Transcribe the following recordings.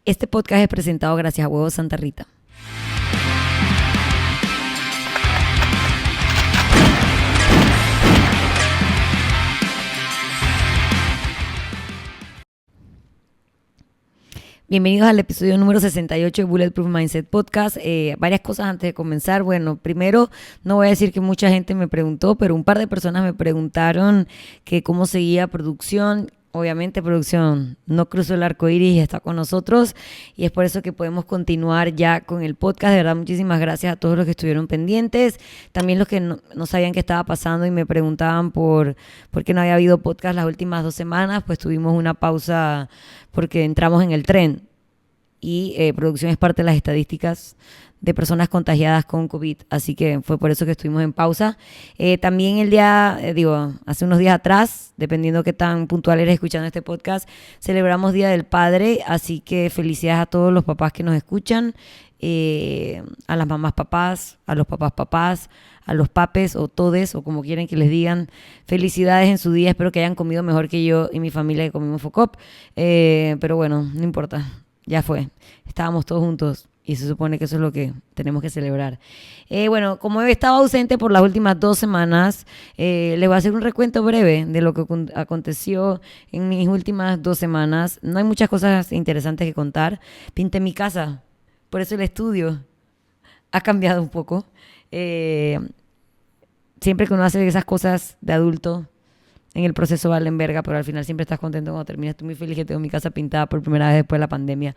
Este podcast es presentado gracias a Huevos Santa Rita. Bienvenidos al episodio número 68 de Bulletproof Mindset Podcast. Varias cosas antes de comenzar. Bueno, primero, no voy a decir que mucha gente me preguntó, pero un par de personas me preguntaron que cómo seguía producción. Obviamente producción no cruzó el arco iris y está con nosotros, y es por eso que podemos continuar ya con el podcast. De verdad, muchísimas gracias a todos los que estuvieron pendientes, también los que no sabían qué estaba pasando y me preguntaban por qué no había habido podcast las últimas 2 semanas. Pues tuvimos una pausa porque entramos en el tren y producción es parte de las estadísticas de personas contagiadas con COVID, así que fue por eso que estuvimos en pausa. También hace unos días atrás, dependiendo qué tan puntual eres escuchando este podcast, celebramos Día del Padre, así que felicidades a todos los papás que nos escuchan, a las mamás papás, a los papás, a los papes o todes o como quieren que les digan. Felicidades en su día, espero que hayan comido mejor que yo y mi familia que comimos Focop, pero bueno, no importa, ya fue, estábamos todos juntos. Y se supone que eso es lo que tenemos que celebrar. Bueno, como he estado ausente por las últimas 2 semanas, les voy a hacer un recuento breve de lo que aconteció en mis últimas 2 semanas. No hay muchas cosas interesantes que contar. Pinté mi casa, por eso el estudio ha cambiado un poco. Siempre que uno hace esas cosas de adulto, en el proceso valen verga, pero al final siempre estás contento cuando terminas. Estoy muy feliz que tengo mi casa pintada por primera vez después de la pandemia.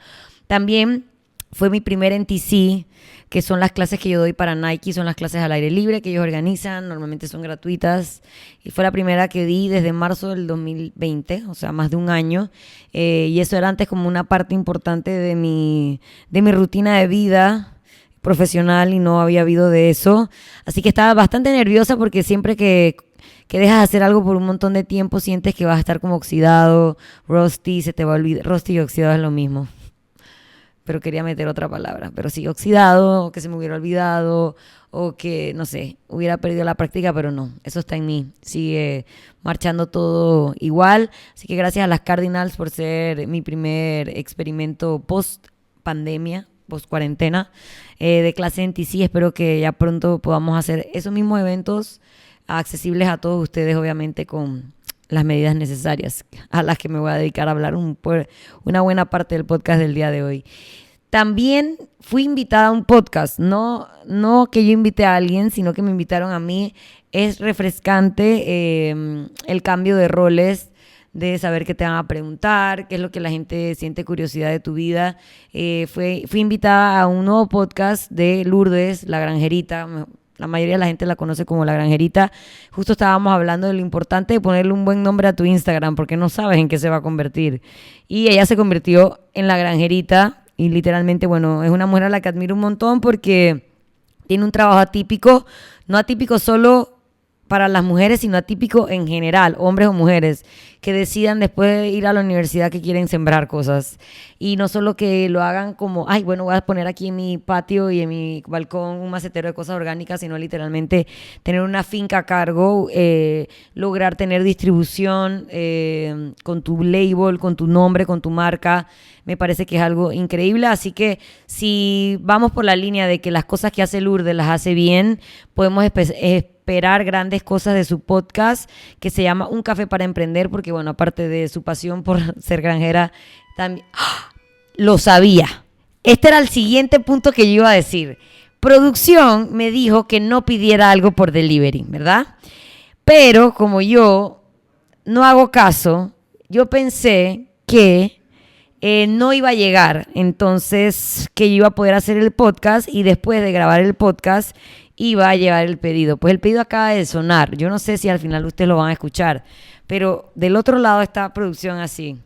También fue mi primer NTC, que son las clases que yo doy para Nike, son las clases al aire libre que ellos organizan, normalmente son gratuitas, y fue la primera que di desde marzo del 2020, o sea, más de un año, y eso era antes como una parte importante de mi rutina de vida profesional, y no había habido de eso, así que estaba bastante nerviosa porque siempre que dejas de hacer algo por un montón de tiempo, sientes que vas a estar como oxidado, rusty, se te va a olvidar. Rusty y oxidado es lo mismo, pero quería meter otra palabra. Pero sí, oxidado, o que se me hubiera olvidado, o que, no sé, hubiera perdido la práctica, pero no, eso está en mí. Sigue marchando todo igual. Así que gracias a las Cardinals por ser mi primer experimento post-pandemia, post-cuarentena, de clase en TC. Espero que ya pronto podamos hacer esos mismos eventos accesibles a todos ustedes, obviamente con las medidas necesarias, a las que me voy a dedicar a hablar una buena parte del podcast del día de hoy. También fui invitada a un podcast, no que yo invité a alguien, sino que me invitaron a mí. Es refrescante el cambio de roles, de saber qué te van a preguntar, qué es lo que la gente siente curiosidad de tu vida. Fui invitada a un nuevo podcast de Lourdes, La Granjerita. La mayoría de la gente la conoce como La Granjerita. Justo estábamos hablando de lo importante de ponerle un buen nombre a tu Instagram, porque no sabes en qué se va a convertir. Y ella se convirtió en La Granjerita, y literalmente, bueno, es una mujer a la que admiro un montón porque tiene un trabajo atípico, no atípico solo para las mujeres, sino atípico en general, hombres o mujeres, que decidan después de ir a la universidad que quieren sembrar cosas. Y no solo que lo hagan como, ay, bueno, voy a poner aquí en mi patio y en mi balcón un macetero de cosas orgánicas, sino literalmente tener una finca a cargo, lograr tener distribución con tu label, con tu nombre, con tu marca. Me parece que es algo increíble. Así que si vamos por la línea de que las cosas que hace Lourdes las hace bien, podemos esperar grandes cosas de su podcast, que se llama Un Café para Emprender, porque bueno, aparte de su pasión por ser granjera, también lo sabía. Este era el siguiente punto que yo iba a decir. Producción me dijo que no pidiera algo por delivery, ¿verdad? Pero como yo no hago caso, yo pensé que no iba a llegar, entonces que yo iba a poder hacer el podcast y después de grabar el podcast iba a llevar el pedido. Pues el pedido acaba de sonar. Yo no sé si al final ustedes lo van a escuchar, pero del otro lado está producción así.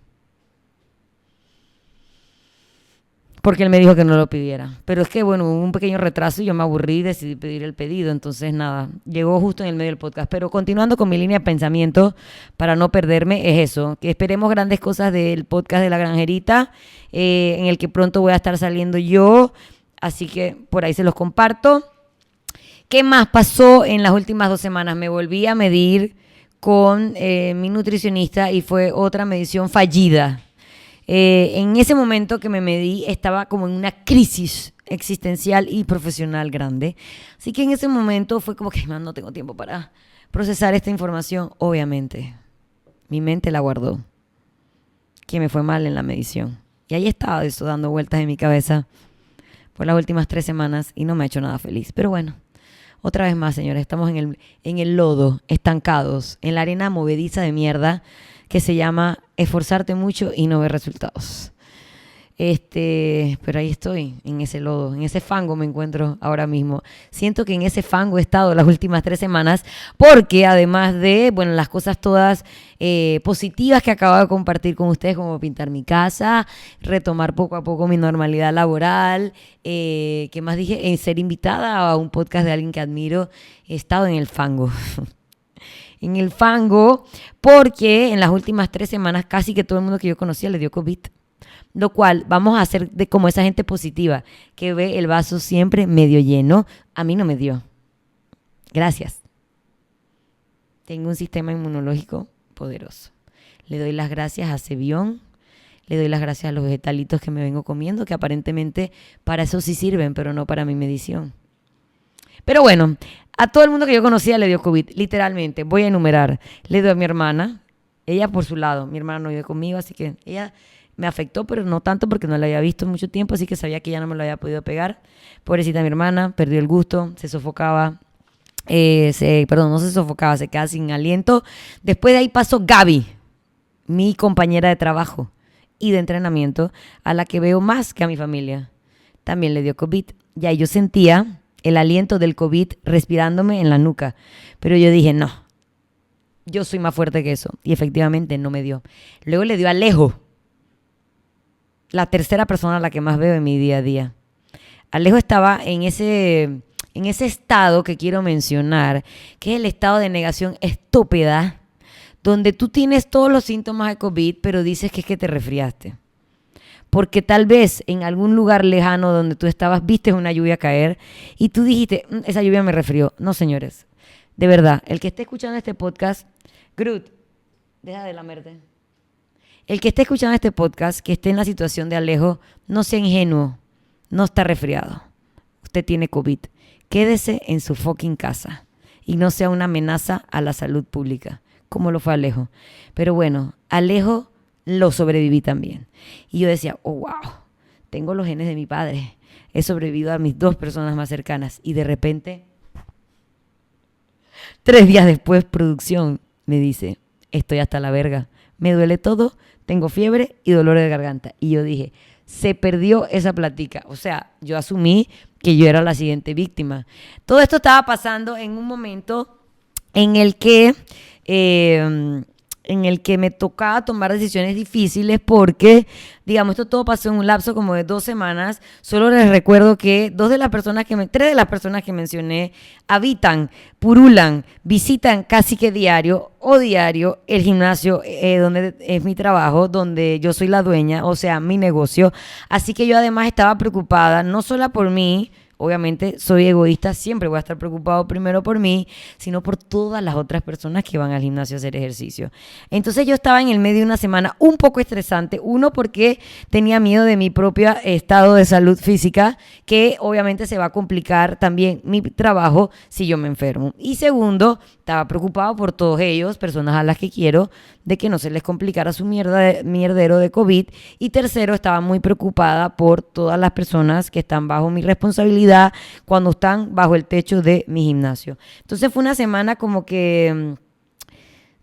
Porque él me dijo que no lo pidiera. Pero es que, bueno, hubo un pequeño retraso y yo me aburrí y decidí pedir el pedido. Entonces, nada, llegó justo en el medio del podcast. Pero continuando con mi línea de pensamiento, para no perderme, es eso. Que esperemos grandes cosas del podcast de La Granjerita, en el que pronto voy a estar saliendo yo. Así que por ahí se los comparto. ¿Qué más pasó en las últimas 2 semanas? Me volví a medir con mi nutricionista y fue otra medición fallida. En ese momento que me medí estaba como en una crisis existencial y profesional grande. Así que en ese momento fue como que, man, no tengo tiempo para procesar esta información. Obviamente, mi mente la guardó, que me fue mal en la medición. Y ahí estaba eso dando vueltas en mi cabeza por las últimas 3 semanas y no me ha hecho nada feliz. Pero bueno, otra vez más, señores, estamos en el lodo, estancados, en la arena movediza de mierda que se llama esforzarte mucho y no ver resultados. Pero ahí estoy, en ese lodo, en ese fango me encuentro ahora mismo. Siento que en ese fango he estado las últimas 3 semanas porque además de, bueno, las cosas todas positivas que acabo de compartir con ustedes, como pintar mi casa, retomar poco a poco mi normalidad laboral, ¿qué más dije? Ser invitada a un podcast de alguien que admiro, he estado en el fango. En el fango porque en las últimas 3 semanas casi que todo el mundo que yo conocía le dio COVID. Lo cual vamos a hacer de como esa gente positiva que ve el vaso siempre medio lleno. A mí no me dio. Gracias. Tengo un sistema inmunológico poderoso. Le doy las gracias a Cevión. Le doy las gracias a los vegetalitos que me vengo comiendo, que aparentemente para eso sí sirven, pero no para mi medición. Pero bueno, a todo el mundo que yo conocía le dio COVID, literalmente. Voy a enumerar. Le dio a mi hermana. Ella por su lado. Mi hermana no vive conmigo, así que ella me afectó, pero no tanto porque no la había visto en mucho tiempo, así que sabía que ya no me lo había podido pegar. Pobrecita mi hermana, perdió el gusto, se sofocaba, no se sofocaba, se quedaba sin aliento. Después de ahí pasó Gaby, mi compañera de trabajo y de entrenamiento, a la que veo más que a mi familia. También le dio COVID. Ya yo sentía el aliento del COVID respirándome en la nuca, pero yo dije, no, yo soy más fuerte que eso. Y efectivamente no me dio. Luego le dio a Alejo, la tercera persona a la que más veo en mi día a día. Alejo estaba en ese estado que quiero mencionar, que es el estado de negación estúpida, donde tú tienes todos los síntomas de COVID, pero dices que es que te resfriaste. Porque tal vez en algún lugar lejano donde tú estabas viste una lluvia caer y tú dijiste, esa lluvia me resfrió. No, señores. De verdad, el que esté escuchando este podcast, Groot, deja de lamerte. El que esté escuchando este podcast, que esté en la situación de Alejo, no sea ingenuo, no está resfriado. Usted tiene COVID. Quédese en su fucking casa y no sea una amenaza a la salud pública, como lo fue Alejo. Pero bueno, Alejo lo sobreviví también. Y yo decía, oh, wow, tengo los genes de mi padre. He sobrevivido a mis 2 personas más cercanas. Y de repente, 3 días después, producción me dice, estoy hasta la verga. Me duele todo, tengo fiebre y dolor de garganta. Y yo dije, se perdió esa plática. O sea, yo asumí que yo era la siguiente víctima. Todo esto estaba pasando en un momento en el que me tocaba tomar decisiones difíciles porque, digamos, esto todo pasó en un lapso como de 2 semanas. Solo les recuerdo que 3 de las personas que mencioné habitan, purulan, visitan casi que diario el gimnasio donde es mi trabajo, donde yo soy la dueña, o sea, mi negocio. Así que yo además estaba preocupada, no solo por mí. Obviamente soy egoísta, siempre voy a estar preocupado primero por mí, sino por todas las otras personas que van al gimnasio a hacer ejercicio. Entonces yo estaba en el medio de una semana un poco estresante, uno porque tenía miedo de mi propio estado de salud física, que obviamente se va a complicar también mi trabajo si yo me enfermo. Y segundo, estaba preocupado por todos ellos, personas a las que quiero, de que no se les complicara su mierdero de COVID. Y tercero, estaba muy preocupada por todas las personas que están bajo mi responsabilidad cuando están bajo el techo de mi gimnasio. Entonces fue una semana como que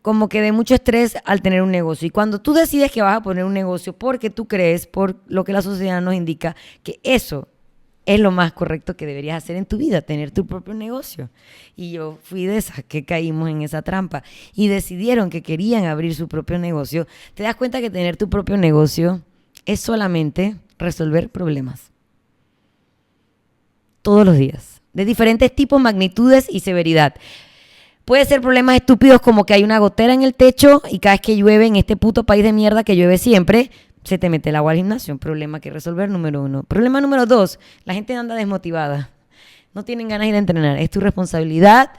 de mucho estrés al tener un negocio. Y cuando tú decides que vas a poner un negocio porque tú crees, por lo que la sociedad nos indica, que eso es lo más correcto que deberías hacer en tu vida, tener tu propio negocio. Y yo fui de esas que caímos en esa trampa y decidieron que querían abrir su propio negocio. Te das cuenta que tener tu propio negocio es solamente resolver problemas. Todos los días, de diferentes tipos, magnitudes y severidad. Puede ser problemas estúpidos como que hay una gotera en el techo y cada vez que llueve en este puto país de mierda que llueve siempre, se te mete el agua al gimnasio. Un problema que resolver, número 1. Problema número 2, la gente anda desmotivada. No tienen ganas de ir a entrenar. Es tu responsabilidad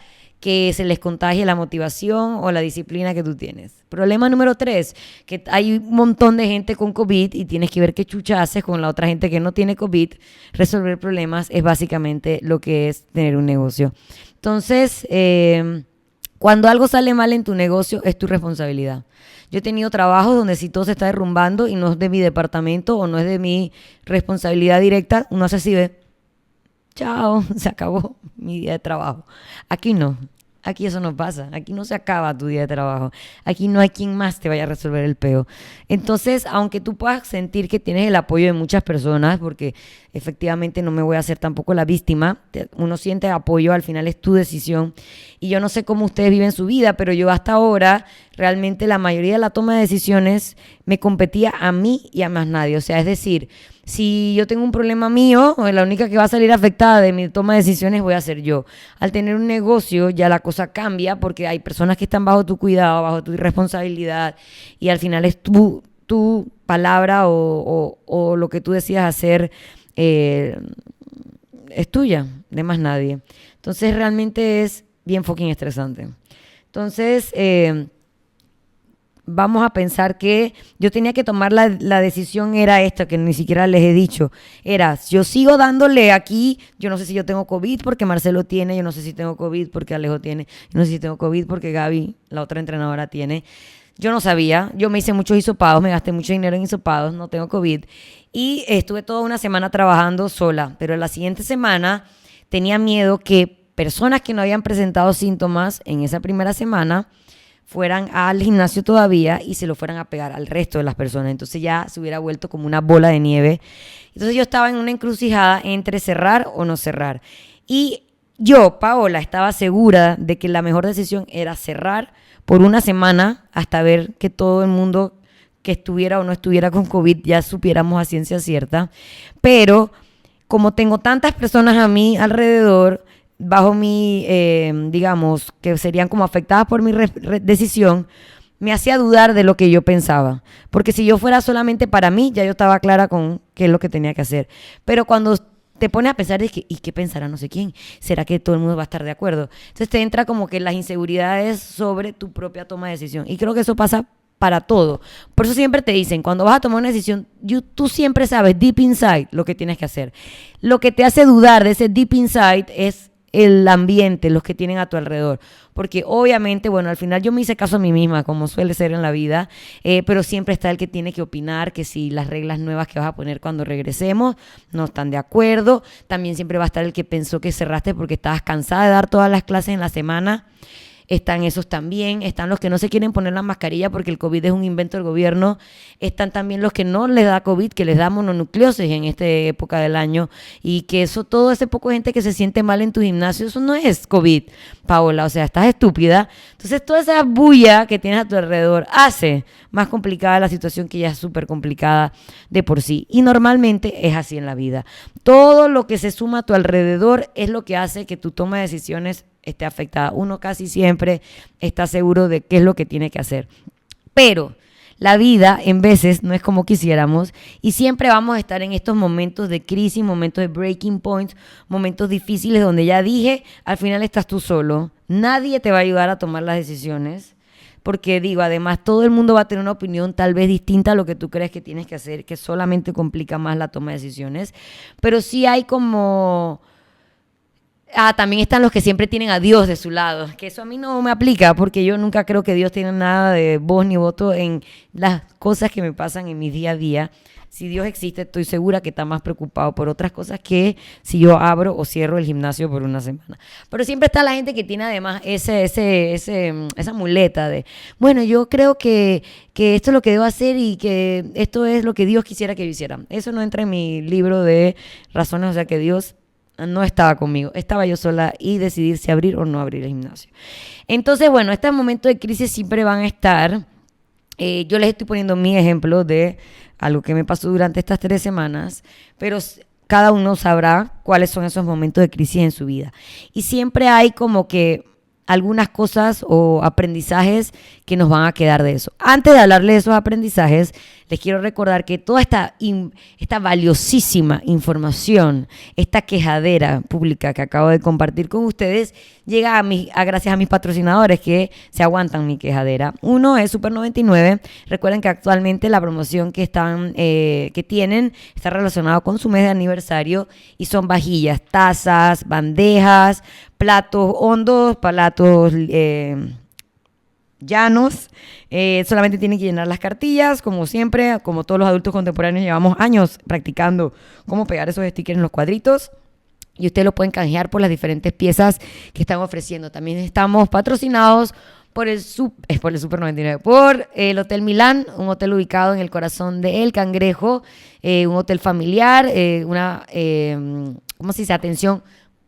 que se les contagie la motivación o la disciplina que tú tienes. Problema número 3, que hay un montón de gente con COVID y tienes que ver qué chucha haces con la otra gente que no tiene COVID. Resolver problemas es básicamente lo que es tener un negocio. Entonces, cuando algo sale mal en tu negocio, es tu responsabilidad. Yo he tenido trabajos donde si todo se está derrumbando y no es de mi departamento o no es de mi responsabilidad directa, uno hace así, ve, chao, se acabó mi día de trabajo. Aquí no. Aquí eso no pasa. Aquí no se acaba tu día de trabajo. Aquí no hay quien más te vaya a resolver el peo. Entonces, aunque tú puedas sentir que tienes el apoyo de muchas personas, porque efectivamente no me voy a hacer tampoco la víctima, uno siente apoyo, al final es tu decisión. Y yo no sé cómo ustedes viven su vida, pero yo hasta ahora, realmente la mayoría de la toma de decisiones me competía a mí y a más nadie. O sea, es decir, si yo tengo un problema mío, la única que va a salir afectada de mi toma de decisiones voy a ser yo. Al tener un negocio ya la cosa cambia porque hay personas que están bajo tu cuidado, bajo tu responsabilidad y al final es tu palabra o lo que tú decidas hacer es tuya, de más nadie. Entonces realmente es bien fucking estresante. Entonces vamos a pensar que yo tenía que tomar la decisión, era esta, que ni siquiera les he dicho. Era, yo sigo dándole aquí, yo no sé si yo tengo COVID porque Marcelo tiene, yo no sé si tengo COVID porque Alejo tiene, yo no sé si tengo COVID porque Gaby, la otra entrenadora, tiene. Yo no sabía, yo me hice muchos hisopados, me gasté mucho dinero en hisopados, no tengo COVID. Y estuve toda una semana trabajando sola, pero la siguiente semana tenía miedo que personas que no habían presentado síntomas en esa primera semana fueran al gimnasio todavía y se lo fueran a pegar al resto de las personas. Entonces ya se hubiera vuelto como una bola de nieve. Entonces yo estaba en una encrucijada entre cerrar o no cerrar. Y yo, Paola, estaba segura de que la mejor decisión era cerrar por una semana hasta ver que todo el mundo que estuviera o no estuviera con COVID ya supiéramos a ciencia cierta. Pero como tengo tantas personas a mi alrededor, bajo mi, digamos, que serían como afectadas por mi decisión, me hacía dudar de lo que yo pensaba. Porque si yo fuera solamente para mí, ya yo estaba clara con qué es lo que tenía que hacer. Pero cuando te pones a pensar, de que, ¿y qué pensará no sé quién? ¿Será que todo el mundo va a estar de acuerdo? Entonces te entra como que las inseguridades sobre tu propia toma de decisión. Y creo que eso pasa para todo. Por eso siempre te dicen, cuando vas a tomar una decisión, tú siempre sabes deep inside lo que tienes que hacer. Lo que te hace dudar de ese deep inside es el ambiente, los que tienen a tu alrededor. Porque obviamente, bueno, al final yo me hice caso a mí misma, como suele ser en la vida, pero siempre está el que tiene que opinar, que si las reglas nuevas que vas a poner cuando regresemos no están de acuerdo. También siempre va a estar el que pensó que cerraste porque estabas cansada de dar todas las clases en la semana. Están esos también, están los que no se quieren poner la mascarilla porque el COVID es un invento del gobierno, están también los que no les da COVID, que les da mononucleosis en esta época del año y que eso, todo ese poco de gente que se siente mal en tu gimnasio, eso no es COVID, Paola, o sea, estás estúpida. Entonces toda esa bulla que tienes a tu alrededor hace más complicada la situación que ya es súper complicada de por sí y normalmente es así en la vida. Todo lo que se suma a tu alrededor es lo que hace que tu toma de decisiones esté afectada. Uno casi siempre está seguro de qué es lo que tiene que hacer. Pero la vida en veces no es como quisiéramos y siempre vamos a estar en estos momentos de crisis, momentos de breaking points, momentos difíciles donde ya dije, al final estás tú solo. Nadie te va a ayudar a tomar las decisiones. Porque digo, además todo el mundo va a tener una opinión tal vez distinta a lo que tú crees que tienes que hacer, que solamente complica más la toma de decisiones. Pero sí hay como... también están los que siempre tienen a Dios de su lado, que eso a mí no me aplica porque yo nunca creo que Dios tenga nada de voz ni voto en las cosas que me pasan en mi día a día. Si Dios existe, estoy segura que está más preocupado por otras cosas que si yo abro o cierro el gimnasio por una semana. Pero siempre está la gente que tiene además esa muleta de, bueno, yo creo que esto es lo que debo hacer y que esto es lo que Dios quisiera que yo hiciera. Eso no entra en mi libro de razones, o sea que Dios no estaba conmigo, estaba yo sola y decidir si abrir o no abrir el gimnasio. Entonces, bueno, estos momentos de crisis siempre van a estar. Yo les estoy poniendo mi ejemplo de algo que me pasó durante estas 3 semanas, pero cada uno sabrá cuáles son esos momentos de crisis en su vida. Y siempre hay como que algunas cosas o aprendizajes que nos van a quedar de eso. Antes de hablarles de esos aprendizajes, les quiero recordar que toda esta valiosísima información, esta quejadera pública que acabo de compartir con ustedes, llega gracias a mis patrocinadores que se aguantan mi quejadera. Uno es Super 99. Recuerden que actualmente la promoción que tienen está relacionada con su mes de aniversario y son vajillas, tazas, bandejas, platos hondos, platos llanos. Solamente tienen que llenar las cartillas, como siempre, como todos los adultos contemporáneos llevamos años practicando cómo pegar esos stickers en los cuadritos. Y ustedes lo pueden canjear por las diferentes piezas que están ofreciendo. También estamos patrocinados por el Super 99, por el Hotel Milán, un hotel ubicado en el corazón de El Cangrejo, un hotel familiar, ¿cómo se dice? Atención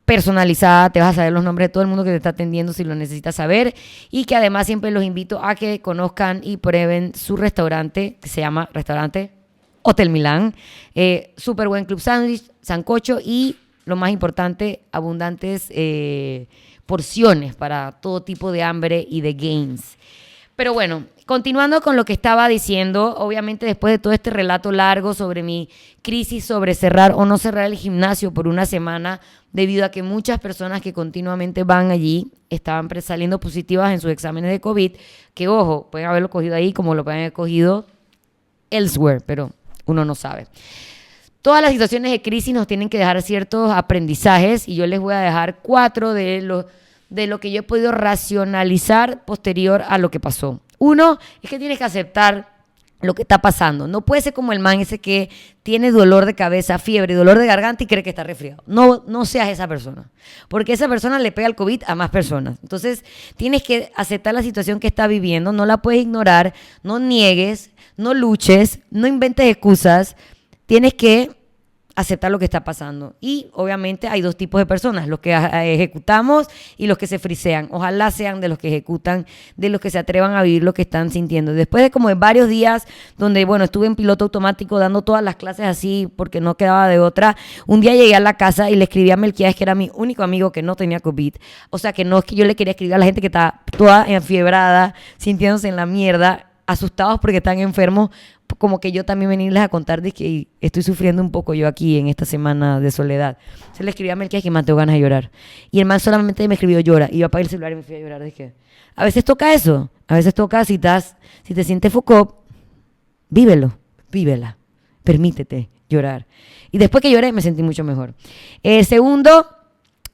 personalizada, te vas a saber los nombres de todo el mundo que te está atendiendo si lo necesitas saber, y que además siempre los invito a que conozcan y prueben su restaurante, que se llama Restaurante Hotel Milán. Súper buen club sándwich, sancocho y, lo más importante, abundantes porciones para todo tipo de hambre y de gains. Pero bueno, continuando con lo que estaba diciendo, obviamente después de todo este relato largo sobre mi crisis sobre cerrar o no cerrar el gimnasio por una semana, debido a que muchas personas que continuamente van allí estaban saliendo positivas en sus exámenes de COVID, que ojo, pueden haberlo cogido ahí como lo pueden haber cogido elsewhere, pero uno no sabe. Todas las situaciones de crisis nos tienen que dejar ciertos aprendizajes y yo les voy a dejar 4 de lo que yo he podido racionalizar posterior a lo que pasó. Uno, es que tienes que aceptar lo que está pasando. No puede ser como el man ese que tiene dolor de cabeza, fiebre y dolor de garganta y cree que está resfriado. No seas esa persona, porque esa persona le pega el COVID a más personas. Entonces, tienes que aceptar la situación que está viviendo, no la puedes ignorar, no niegues, no luches, no inventes excusas. Tienes que aceptar lo que está pasando. Y obviamente hay 2 tipos de personas, los que ejecutamos y los que se frisean. Ojalá sean de los que ejecutan, de los que se atrevan a vivir lo que están sintiendo. Después de como de varios días donde, bueno, estuve en piloto automático dando todas las clases así porque no quedaba de otra, un día llegué a la casa y le escribí a Melquiades, que era mi único amigo que no tenía COVID. O sea, que no es que yo le quería escribir a la gente que está toda enfiebrada, sintiéndose en la mierda, asustados porque están enfermos, como que yo también venirles a contar de que estoy sufriendo un poco yo aquí en esta semana de soledad. Se le escribí a Melquiades que más tengo ganas de llorar. Y el man solamente me escribió llora. Y yo apagué el celular y me fui a llorar. Dije, a veces toca eso. A veces toca, si te sientes foco, vívela. Permítete llorar. Y después que lloré me sentí mucho mejor. Segundo,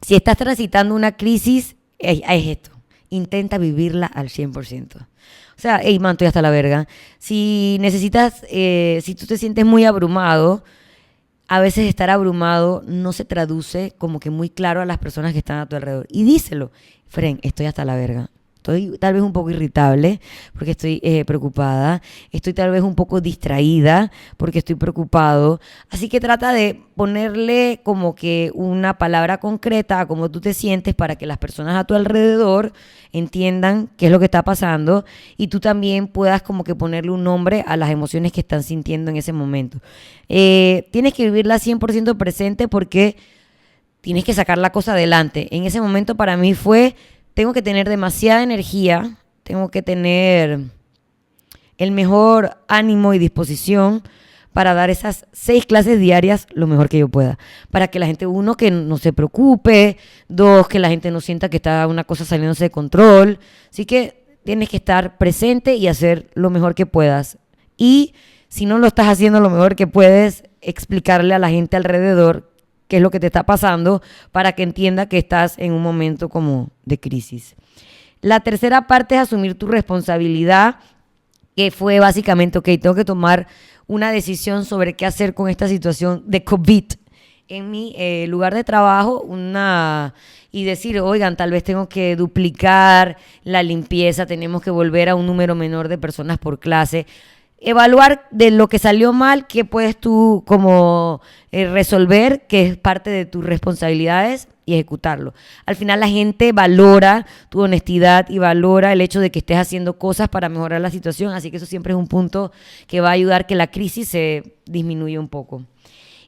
si estás transitando una crisis, es esto. Intenta vivirla al 100%. O sea, hey, man, estoy hasta la verga. Si tú te sientes muy abrumado, a veces estar abrumado no se traduce como que muy claro a las personas que están a tu alrededor. Y díselo, Fren, estoy hasta la verga. Estoy tal vez un poco irritable porque estoy preocupada. Estoy tal vez un poco distraída porque estoy preocupado. Así que trata de ponerle como que una palabra concreta a cómo tú te sientes para que las personas a tu alrededor entiendan qué es lo que está pasando y tú también puedas como que ponerle un nombre a las emociones que están sintiendo en ese momento. Tienes que vivirla 100% presente porque tienes que sacar la cosa adelante. En ese momento para mí tengo que tener demasiada energía, tengo que tener el mejor ánimo y disposición para dar esas 6 clases diarias lo mejor que yo pueda. Para que la gente, 1, que no se preocupe, 2, que la gente no sienta que está una cosa saliéndose de control. Así que tienes que estar presente y hacer lo mejor que puedas. Y si no lo estás haciendo lo mejor que puedes, explicarle a la gente alrededor qué es lo que te está pasando para que entienda que estás en un momento como de crisis. La tercera parte es asumir tu responsabilidad, que fue básicamente, ok, tengo que tomar una decisión sobre qué hacer con esta situación de COVID en mi lugar de trabajo, y decir, oigan, tal vez tengo que duplicar la limpieza, tenemos que volver a un número menor de personas por clase. Evaluar de lo que salió mal, qué puedes tú como resolver, que es parte de tus responsabilidades, y ejecutarlo. Al final la gente valora tu honestidad y valora el hecho de que estés haciendo cosas para mejorar la situación, así que eso siempre es un punto que va a ayudar que la crisis se disminuya un poco.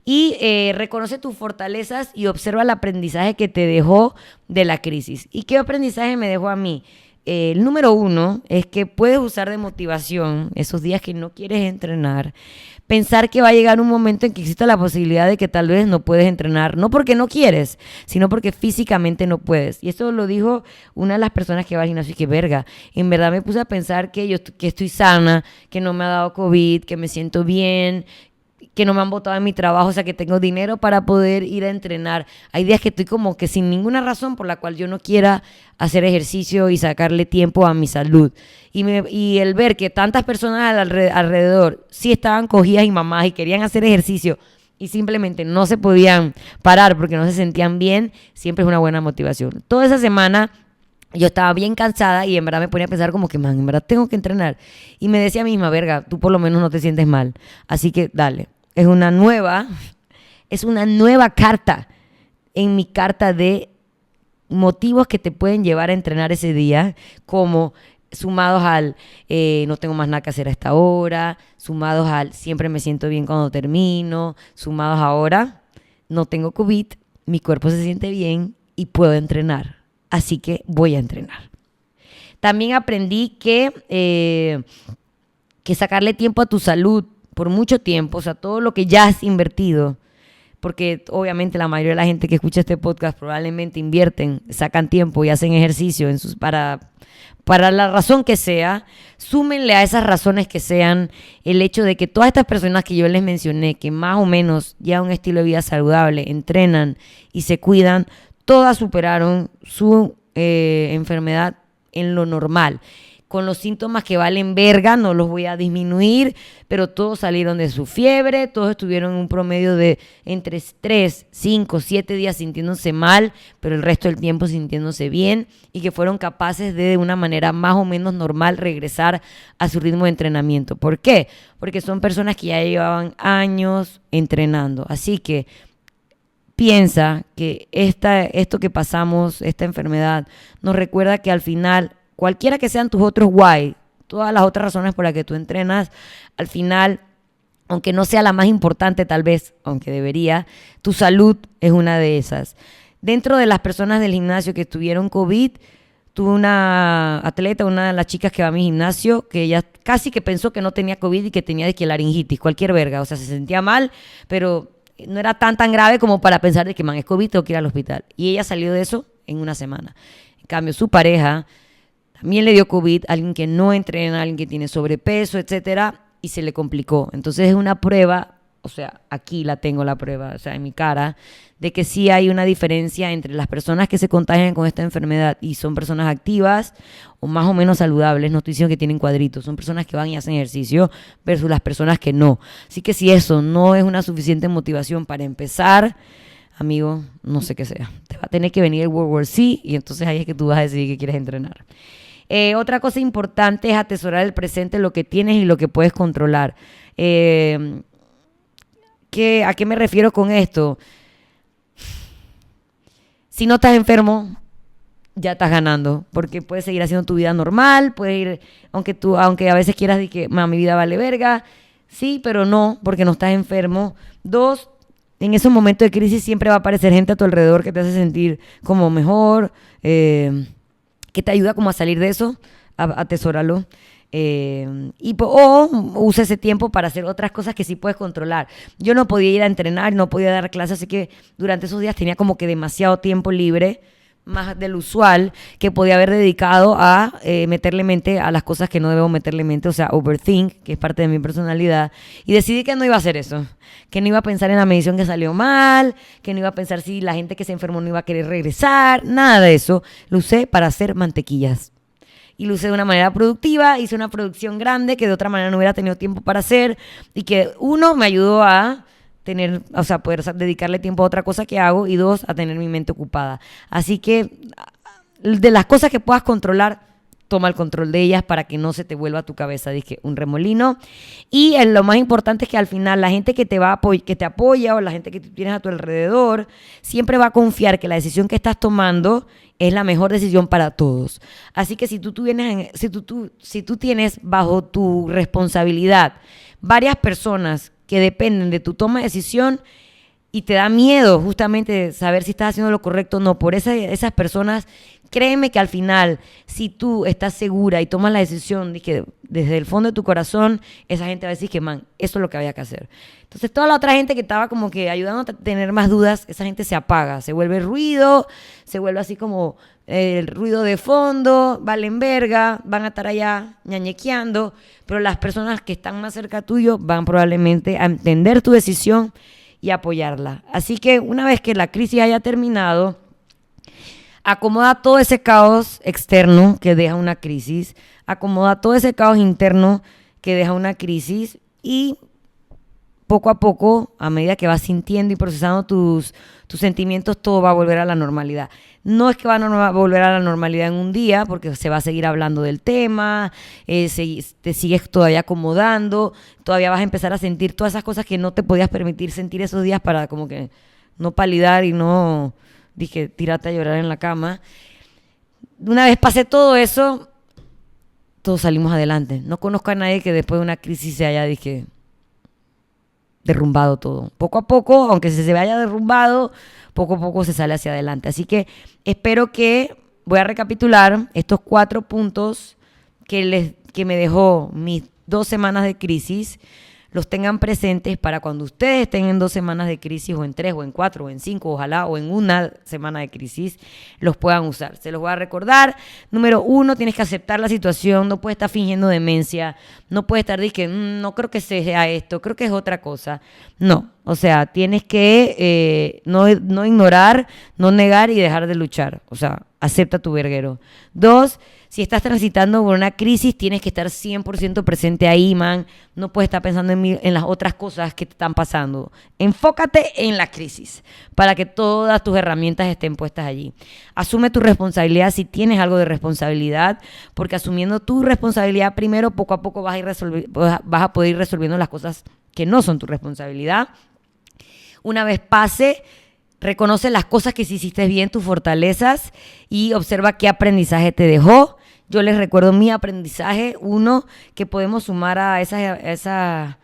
Y reconoce tus fortalezas y observa el aprendizaje que te dejó de la crisis. ¿Y qué aprendizaje me dejó a mí? El número 1 es que puedes usar de motivación esos días que no quieres entrenar. Pensar que va a llegar un momento en que exista la posibilidad de que tal vez no puedes entrenar, no porque no quieres, sino porque físicamente no puedes. Y eso lo dijo una de las personas que va al gimnasio y que verga, en verdad me puse a pensar que estoy sana, que no me ha dado COVID, que me siento bien, que no me han botado en mi trabajo, o sea, que tengo dinero para poder ir a entrenar. Hay días que estoy como que sin ninguna razón por la cual yo no quiera hacer ejercicio y sacarle tiempo a mi salud. Y el ver que tantas personas alrededor sí estaban cogidas y mamadas y querían hacer ejercicio y simplemente no se podían parar porque no se sentían bien, siempre es una buena motivación. Toda esa semana yo estaba bien cansada y en verdad me ponía a pensar como que, man, en verdad tengo que entrenar. Y me decía a mí misma, verga, tú por lo menos no te sientes mal. Así que dale. Es una nueva carta en mi carta de motivos que te pueden llevar a entrenar ese día, como sumados al no tengo más nada que hacer a esta hora, sumados al siempre me siento bien cuando termino, sumados ahora no tengo COVID, mi cuerpo se siente bien y puedo entrenar. Así que voy a entrenar. También aprendí que sacarle tiempo a tu salud por mucho tiempo, o sea, todo lo que ya has invertido, porque obviamente la mayoría de la gente que escucha este podcast probablemente invierten, sacan tiempo y hacen ejercicio para la razón que sea, súmenle a esas razones que sean el hecho de que todas estas personas que yo les mencioné, que más o menos llevan un estilo de vida saludable, entrenan y se cuidan, todas superaron su enfermedad en lo normal. Con los síntomas que valen verga, no los voy a disminuir, pero todos salieron de su fiebre, todos estuvieron en un promedio de entre 3, 5, 7 días sintiéndose mal, pero el resto del tiempo sintiéndose bien y que fueron capaces de una manera más o menos normal regresar a su ritmo de entrenamiento. ¿Por qué? Porque son personas que ya llevaban años entrenando. Así que piensa que esto que pasamos, esta enfermedad, nos recuerda que al final, cualquiera que sean tus otros why, todas las otras razones por las que tú entrenas, al final, aunque no sea la más importante tal vez, aunque debería, tu salud es una de esas. Dentro de las personas del gimnasio que tuvieron COVID, tuve una atleta, una de las chicas que va a mi gimnasio, que ella casi que pensó que no tenía COVID y que tenía de que laringitis, cualquier verga, o sea, se sentía mal, pero no era tan grave como para pensar de que, man, es COVID, tengo que ir al hospital. Y ella salió de eso en una semana. En cambio, su pareja también le dio COVID, alguien que no entrena, alguien que tiene sobrepeso, etcétera, y se le complicó. Entonces es una prueba, o sea, aquí la tengo la prueba, o sea, en mi cara, de que sí hay una diferencia entre las personas que se contagian con esta enfermedad y son personas activas o más o menos saludables, no estoy diciendo que tienen cuadritos, son personas que van y hacen ejercicio versus las personas que no. Así que si eso no es una suficiente motivación para empezar, amigo, no sé qué sea. Te va a tener que venir el World War C y entonces ahí es que tú vas a decidir que quieres entrenar. Otra cosa importante es atesorar el presente, lo que tienes y lo que puedes controlar. ¿A qué me refiero con esto? Si no estás enfermo, ya estás ganando, porque puedes seguir haciendo tu vida normal, puedes ir, aunque a veces quieras decir que mi vida vale verga, sí, pero no, porque no estás enfermo. 2, en esos momentos de crisis siempre va a aparecer gente a tu alrededor que te hace sentir como mejor, que te ayuda como a salir de eso, atesóralo. O usa ese tiempo para hacer otras cosas que sí puedes controlar. Yo no podía ir a entrenar, no podía dar clases, así que durante esos días tenía como que demasiado tiempo libre, más del usual, que podía haber dedicado a meterle mente a las cosas que no debo meterle mente, o sea, overthink, que es parte de mi personalidad, y decidí que no iba a hacer eso, que no iba a pensar en la medición que salió mal, que no iba a pensar si la gente que se enfermó no iba a querer regresar, nada de eso. Lo usé para hacer mantequillas. Y lo usé de una manera productiva, hice una producción grande que de otra manera no hubiera tenido tiempo para hacer y que, 1, me ayudó a poder dedicarle tiempo a otra cosa que hago y 2, a tener mi mente ocupada. Así que de las cosas que puedas controlar, toma el control de ellas para que no se te vuelva a tu cabeza, dije, un remolino. Y lo más importante es que al final la gente que te apoya o la gente que tienes a tu alrededor siempre va a confiar que la decisión que estás tomando es la mejor decisión para todos. Así que si tú tienes bajo tu responsabilidad varias personas que dependen de tu toma de decisión, y te da miedo justamente saber si estás haciendo lo correcto o no, por esas personas, créeme que al final, si tú estás segura y tomas la decisión de que desde el fondo de tu corazón, esa gente va a decir que, man, eso es lo que había que hacer. Entonces, toda la otra gente que estaba como que ayudando a tener más dudas, esa gente se apaga, se vuelve ruido, se vuelve así como el ruido de fondo, valen verga, van a estar allá ñañequeando, pero las personas que están más cerca tuyo van probablemente a entender tu decisión y apoyarla. Así que una vez que la crisis haya terminado, acomoda todo ese caos externo que deja una crisis, acomoda todo ese caos interno que deja una crisis y poco a poco, a medida que vas sintiendo y procesando tus sentimientos, todo va a volver a la normalidad. No es que va a volver a la normalidad en un día, porque se va a seguir hablando del tema, te sigues todavía acomodando, todavía vas a empezar a sentir todas esas cosas que no te podías permitir sentir esos días para como que no palidar y no, dije, tirarte a llorar en la cama. Una vez pasé todo eso, todos salimos adelante. No conozco a nadie que después de una crisis se haya, dije, derrumbado todo. Poco a poco, aunque se vaya derrumbado, poco a poco se sale hacia adelante. Así que espero que, voy a recapitular estos 4 puntos que me dejó mis 2 semanas de crisis, los tengan presentes para cuando ustedes estén en 2 semanas de crisis, o en 3, o en 4, o en 5, ojalá, o en una semana de crisis, los puedan usar. Se los voy a recordar. Número 1, tienes que aceptar la situación, no puedes estar fingiendo demencia, no puedes estar diciendo, no creo que sea esto, creo que es otra cosa. No, o sea, tienes que no ignorar, no negar y dejar de luchar. O sea, acepta tu verguero. 2, si estás transitando por una crisis, tienes que estar 100% presente ahí, man. No puedes estar pensando en las otras cosas que te están pasando. Enfócate en la crisis para que todas tus herramientas estén puestas allí. Asume tu responsabilidad si tienes algo de responsabilidad, porque asumiendo tu responsabilidad primero, poco a poco vas a poder ir resolviendo las cosas que no son tu responsabilidad. Una vez pase, reconoce las cosas que sí hiciste bien, tus fortalezas, y observa qué aprendizaje te dejó. Yo les recuerdo mi aprendizaje, 1, que podemos sumar a esas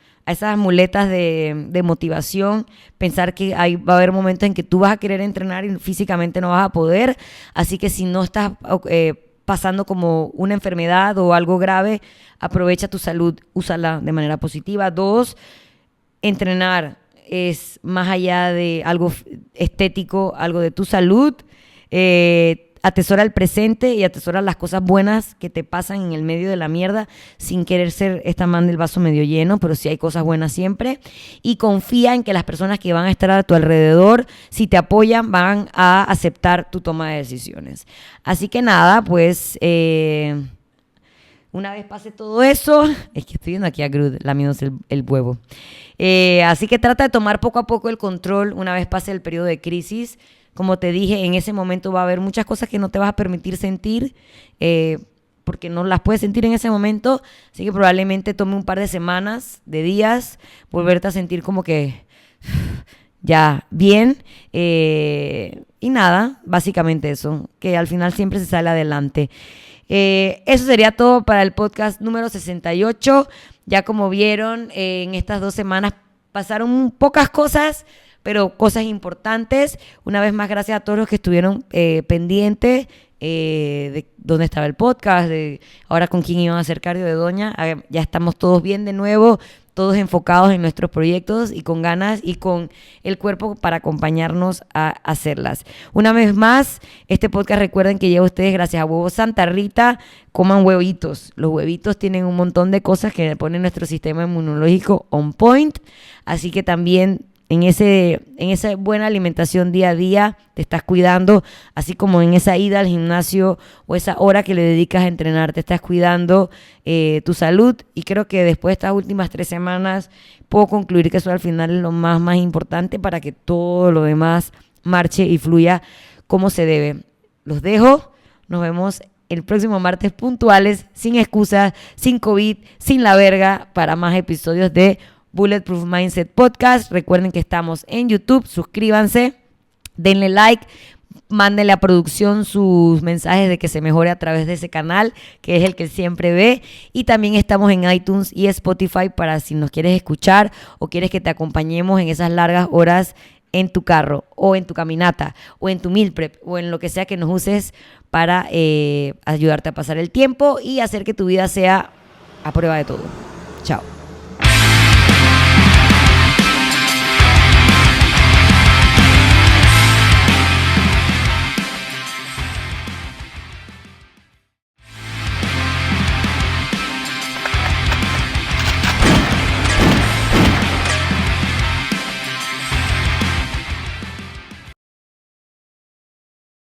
muletas de motivación, pensar que va a haber momentos en que tú vas a querer entrenar y físicamente no vas a poder, así que si no estás pasando como una enfermedad o algo grave, aprovecha tu salud, úsala de manera positiva. 2, entrenar es más allá de algo estético, algo de tu salud. Atesora el presente y atesora las cosas buenas que te pasan en el medio de la mierda, sin querer ser esta man del vaso medio lleno, pero sí hay cosas buenas siempre. Y confía en que las personas que van a estar a tu alrededor, si te apoyan, van a aceptar tu toma de decisiones. Así que nada, pues una vez pase todo eso, es que estoy viendo aquí a Groot lamiéndose el huevo. Así que trata de tomar poco a poco el control una vez pase el periodo de crisis. Como te dije, en ese momento va a haber muchas cosas que no te vas a permitir sentir, porque no las puedes sentir en ese momento. Así que probablemente tome un par de semanas, de días, volverte a sentir como que ya bien. Y nada, básicamente eso, que al final siempre se sale adelante. Eso sería todo para el podcast número 68. Ya como vieron, en estas 2 semanas pasaron pocas cosas, pero cosas importantes. Una vez más, gracias a todos los que estuvieron pendientes de dónde estaba el podcast, de ahora con quién iban a hacer Cardio de Doña. Ya estamos todos bien de nuevo, todos enfocados en nuestros proyectos y con ganas y con el cuerpo para acompañarnos a hacerlas. Una vez más, este podcast, recuerden que llega a ustedes gracias a Huevos Santa Rita. Coman huevitos. Los huevitos tienen un montón de cosas que ponen nuestro sistema inmunológico on point, así que también en esa buena alimentación día a día te estás cuidando, así como en esa ida al gimnasio o esa hora que le dedicas a entrenar, te estás cuidando tu salud. Y creo que después de estas últimas 3 semanas puedo concluir que eso al final es lo más importante para que todo lo demás marche y fluya como se debe. Los dejo, nos vemos el próximo martes puntuales, sin excusas, sin COVID, sin la verga, para más episodios de Bulletproof Mindset Podcast. Recuerden que estamos en YouTube, suscríbanse, denle like, mándenle a producción sus mensajes de que se mejore a través de ese canal, que es el que siempre ve. Y también estamos en iTunes y Spotify para si nos quieres escuchar o quieres que te acompañemos en esas largas horas en tu carro o en tu caminata o en tu meal prep o en lo que sea que nos uses para ayudarte a pasar el tiempo y hacer que tu vida sea a prueba de todo. Chao.